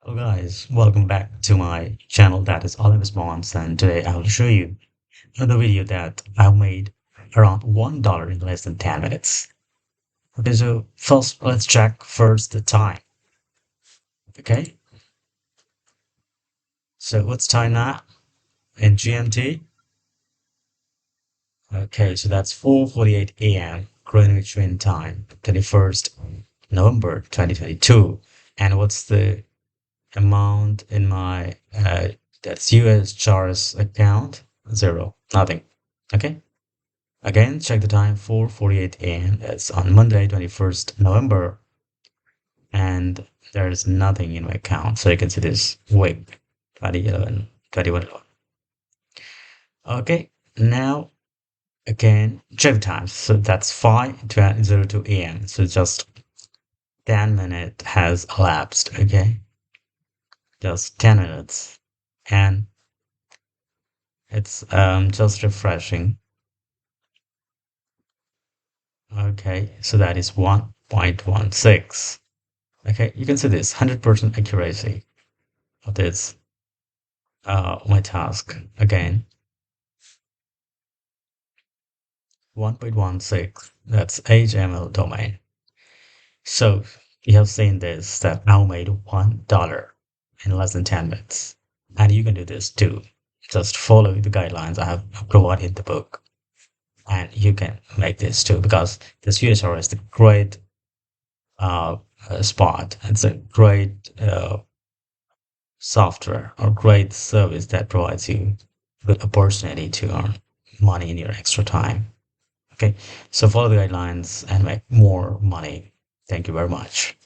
Hello guys, welcome back to my channel that is All in Response, and today I will show you another video that I made around $1 in less than 10 minutes. Okay, so first let's check first the time. Okay, so what's time now in GMT? Okay, so that's 4:48 a.m. Greenwich Mean Time, 21st November 2022. And what's the amount in my that's UHRS account? Zero, nothing. Okay. Again, check the time 4:48 a.m. It's on Monday, 21st November, and there's nothing in my account. So you can see this week 2011, 21. Okay, now again, check the time. So that's 5:02 a.m. So just 10 minutes has elapsed. Okay, just 10 minutes, and it's just refreshing. Okay, so that is 1.16. Okay, you can see this 100% accuracy of this my task again. 1.16, that's HTML domain. So you have seen this that I made $1 in less than 10 minutes. And you can do this too. Just follow the guidelines I have provided in the book. And you can make this too because this UHR is the great uh, spot. It's a great software or great service that provides you good opportunity to earn money in your extra time. Okay, so follow the guidelines and make more money. Thank you very much.